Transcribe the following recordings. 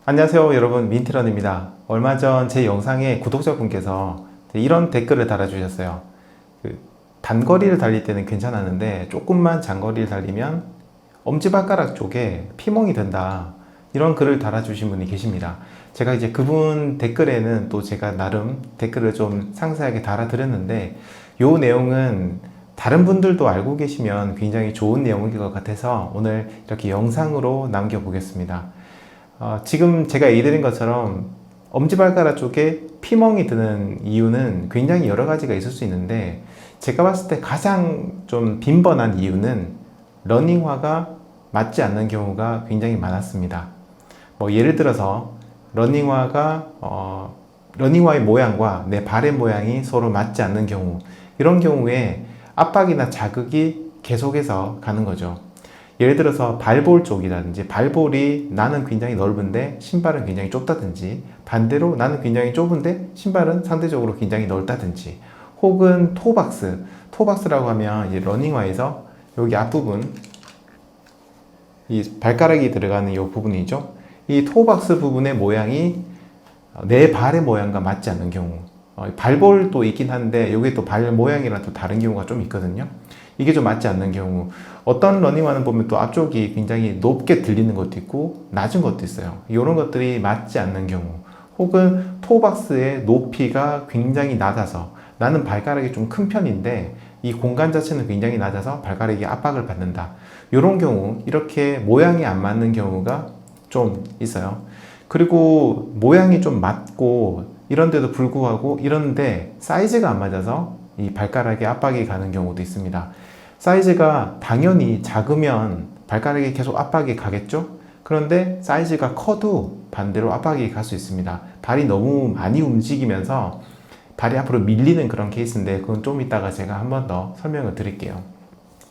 안녕하세요 여러분, 민트런입니다. 얼마 전 제 영상에 구독자분께서 이런 댓글을 달아주셨어요. 단거리를 달릴 때는 괜찮았는데 조금만 장거리를 달리면 엄지발가락 쪽에 피멍이 된다, 이런 글을 달아주신 분이 계십니다. 제가 이제 그분 댓글에는 또 제가 나름 댓글을 좀 상세하게 달아드렸는데, 요 내용은 다른 분들도 알고 계시면 굉장히 좋은 내용인 것 같아서 오늘 이렇게 영상으로 남겨보겠습니다. 지금 제가 얘기드린 것처럼 엄지발가락 쪽에 피멍이 드는 이유는 굉장히 여러 가지가 있을 수 있는데, 제가 봤을 때 가장 좀 빈번한 이유는 러닝화가 맞지 않는 경우가 굉장히 많았습니다. 예를 들어서 러닝화의 모양과 내 발의 모양이 서로 맞지 않는 경우, 이런 경우에 압박이나 자극이 계속해서 가는 거죠. 예를 들어서 발볼 쪽이라든지, 발볼이 나는 굉장히 넓은데 신발은 굉장히 좁다든지, 반대로 나는 굉장히 좁은데 신발은 상대적으로 굉장히 넓다든지, 혹은 토박스라고 하면 이제 러닝화에서 여기 앞부분, 이 발가락이 들어가는 이 부분이죠. 이 토박스 부분의 모양이 내 발의 모양과 맞지 않는 경우, 발볼도 있긴 한데 여기 또 발 모양이랑 또 다른 경우가 좀 있거든요. 이게 좀 맞지 않는 경우, 어떤 러닝화는 보면 또 앞쪽이 굉장히 높게 들리는 것도 있고 낮은 것도 있어요. 이런 것들이 맞지 않는 경우, 혹은 토박스의 높이가 굉장히 낮아서 나는 발가락이 좀 큰 편인데 이 공간 자체는 굉장히 낮아서 발가락이 압박을 받는다, 이런 경우, 이렇게 모양이 안 맞는 경우가 좀 있어요. 그리고 모양이 좀 맞고 이런데도 불구하고 이런데 사이즈가 안 맞아서 이 발가락에 압박이 가는 경우도 있습니다. 사이즈가 당연히 작으면 발가락에 계속 압박이 가겠죠? 그런데 사이즈가 커도 반대로 압박이 갈 수 있습니다. 발이 너무 많이 움직이면서 발이 앞으로 밀리는 그런 케이스인데, 그건 좀 이따가 제가 한 번 더 설명을 드릴게요.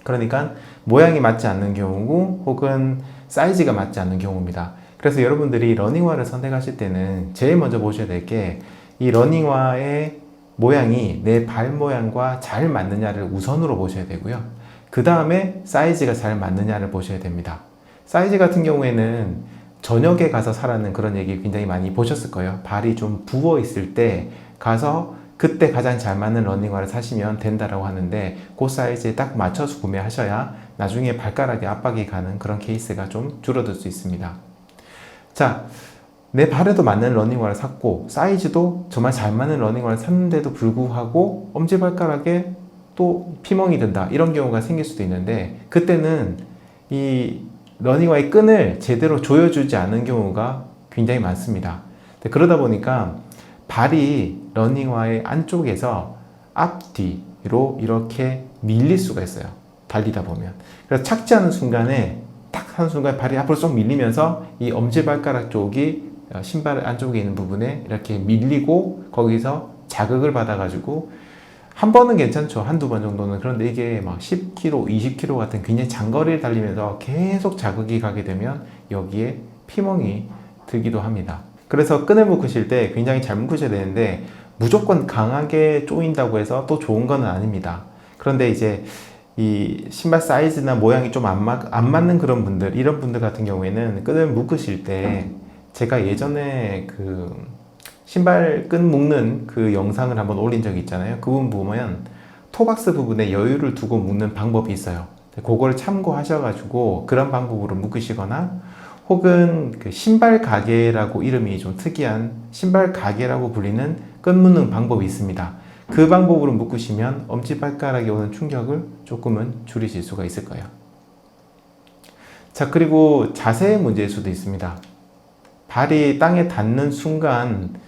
그러니까 모양이 맞지 않는 경우고, 혹은 사이즈가 맞지 않는 경우입니다. 그래서 여러분들이 러닝화를 선택하실 때는 제일 먼저 보셔야 될 게, 이 러닝화의 모양이 내 발 모양과 잘 맞느냐를 우선으로 보셔야 되고요. 그 다음에 사이즈가 잘 맞느냐를 보셔야 됩니다. 사이즈 같은 경우에는 저녁에 가서 사라는 그런 얘기 굉장히 많이 보셨을 거예요. 발이 좀 부어 있을 때 가서 그때 가장 잘 맞는 러닝화를 사시면 된다라고 하는데, 그 사이즈에 딱 맞춰서 구매하셔야 나중에 발가락에 압박이 가는 그런 케이스가 좀 줄어들 수 있습니다. 자, 내 발에도 맞는 러닝화를 샀고 사이즈도 정말 잘 맞는 러닝화를 샀는데도 불구하고 엄지발가락에 또 피멍이 든다, 이런 경우가 생길 수도 있는데, 그때는 이 러닝화의 끈을 제대로 조여주지 않은 경우가 굉장히 많습니다. 그러다 보니까 발이 러닝화의 안쪽에서 앞뒤로 이렇게 밀릴 수가 있어요, 달리다 보면. 그래서 착지하는 순간에 딱 하는 순간 발이 앞으로 쏙 밀리면서 이 엄지발가락 쪽이 신발 안쪽에 있는 부분에 이렇게 밀리고, 거기서 자극을 받아가지고 한 번은 괜찮죠, 한두 번 정도는. 그런데 이게 막 10km, 20km 같은 굉장히 장거리를 달리면서 계속 자극이 가게 되면 여기에 피멍이 들기도 합니다. 그래서 끈을 묶으실 때 굉장히 잘 묶으셔야 되는데, 무조건 강하게 조인다고 해서 또 좋은 건 아닙니다. 그런데 이제 이 신발 사이즈나 모양이 좀 안 맞는 그런 분들, 이런 분들 같은 경우에는 끈을 묶으실 때, 제가 예전에 그 신발 끈 묶는 그 영상을 한번 올린 적이 있잖아요. 그분 보면 토박스 부분에 여유를 두고 묶는 방법이 있어요. 그거를 참고하셔가지고 그런 방법으로 묶으시거나, 혹은 그 신발 가게라고 이름이 좀 특이한 신발 가게라고 불리는 끈 묶는 방법이 있습니다. 그 방법으로 묶으시면 엄지발가락에 오는 충격을 조금은 줄이실 수가 있을 거예요. 자, 그리고 자세의 문제일 수도 있습니다. 발이 땅에 닿는 순간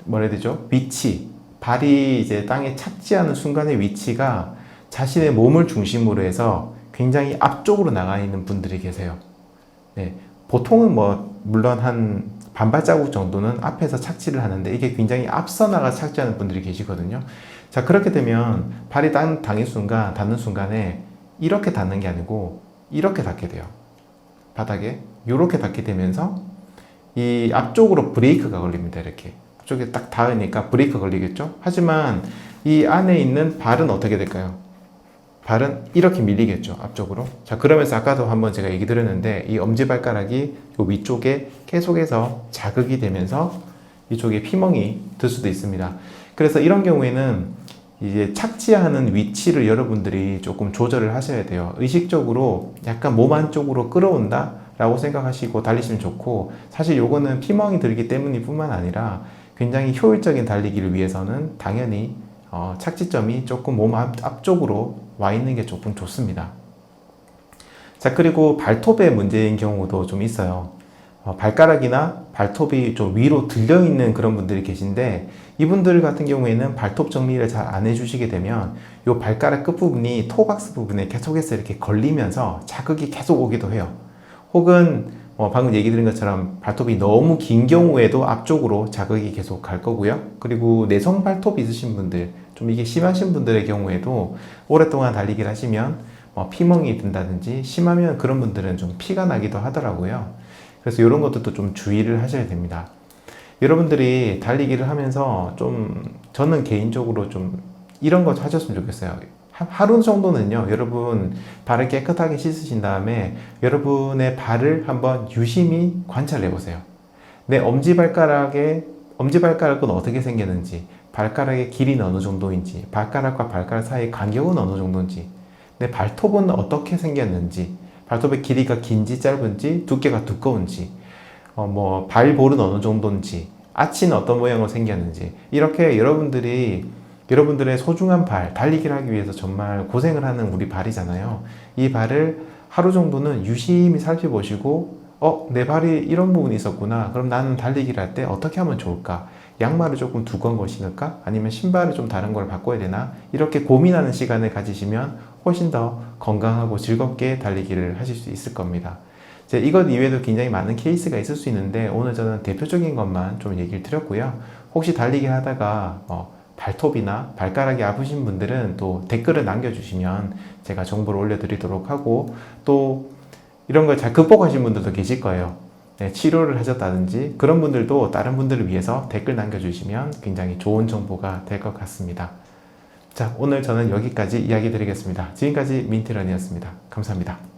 뭐라 해야 되죠? 위치, 발이 이제 땅에 착지하는 순간의 위치가 자신의 몸을 중심으로 해서 굉장히 앞쪽으로 나가 있는 분들이 계세요. 네, 보통은 물론 한 반발자국 정도는 앞에서 착지를 하는데, 이게 굉장히 앞서 나가 착지하는 분들이 계시거든요. 자, 그렇게 되면 발이 닿는 순간에 이렇게 닿는 게 아니고 이렇게 닿게 돼요. 바닥에 이렇게 닿게 되면서 이 앞쪽으로 브레이크가 걸립니다. 이렇게 앞쪽에 딱 닿으니까 브레이크 걸리겠죠. 하지만 이 안에 있는 발은 어떻게 될까요? 발은 이렇게 밀리겠죠, 앞쪽으로. 자, 그러면서 아까도 한번 제가 얘기 드렸는데 이 엄지발가락이 요 위쪽에 계속해서 자극이 되면서 이쪽에 피멍이 들 수도 있습니다. 그래서 이런 경우에는 이제 착지하는 위치를 여러분들이 조금 조절을 하셔야 돼요. 의식적으로 약간 몸 안쪽으로 끌어온다 라고 생각하시고 달리시면 좋고, 사실 요거는 피멍이 들기 때문일 뿐만 아니라 굉장히 효율적인 달리기를 위해서는 당연히 착지점이 조금 몸 앞쪽으로 와 있는 게 조금 좋습니다. 자, 그리고 발톱의 문제인 경우도 좀 있어요. 발가락이나 발톱이 좀 위로 들려 있는 그런 분들이 계신데, 이분들 같은 경우에는 발톱 정리를 잘 안 해주시게 되면 이 발가락 끝부분이 토박스 부분에 계속해서 이렇게 걸리면서 자극이 계속 오기도 해요. 혹은 방금 얘기 드린 것처럼 발톱이 너무 긴 경우에도 앞쪽으로 자극이 계속 갈 거고요. 그리고 내성 발톱 있으신 분들, 좀 이게 심하신 분들의 경우에도 오랫동안 달리기를 하시면 피멍이 든다든지, 심하면 그런 분들은 좀 피가 나기도 하더라고요. 그래서 이런 것들도 좀 주의를 하셔야 됩니다. 여러분들이 달리기를 하면서 저는 개인적으로 좀 이런 거 하셨으면 좋겠어요. 하루 정도는요, 여러분 발을 깨끗하게 씻으신 다음에 여러분의 발을 한번 유심히 관찰해 보세요. 내 엄지발가락은 어떻게 생겼는지, 발가락의 길이는 어느 정도인지, 발가락과 발가락 사이의 간격은 어느 정도인지, 내 발톱은 어떻게 생겼는지, 발톱의 길이가 긴지 짧은지, 두께가 두꺼운지, 발볼은 어느 정도인지, 아치는 어떤 모양으로 생겼는지, 이렇게 여러분들의 소중한 발, 달리기를 하기 위해서 정말 고생을 하는 우리 발이잖아요. 이 발을 하루 정도는 유심히 살펴보시고, 내 발이 이런 부분이 있었구나. 그럼 나는 달리기를 할 때 어떻게 하면 좋을까? 양말을 조금 두꺼운 걸 신을까? 아니면 신발을 좀 다른 걸 바꿔야 되나? 이렇게 고민하는 시간을 가지시면 훨씬 더 건강하고 즐겁게 달리기를 하실 수 있을 겁니다. 이것 이외에도 굉장히 많은 케이스가 있을 수 있는데, 오늘 저는 대표적인 것만 좀 얘기를 드렸고요. 혹시 달리기 하다가 발톱이나 발가락이 아프신 분들은 또 댓글을 남겨주시면 제가 정보를 올려드리도록 하고, 또 이런 걸 잘 극복하신 분들도 계실 거예요. 네, 치료를 하셨다든지 그런 분들도 다른 분들을 위해서 댓글 남겨주시면 굉장히 좋은 정보가 될 것 같습니다. 자, 오늘 저는 여기까지 이야기 드리겠습니다. 지금까지 민트런이었습니다. 감사합니다.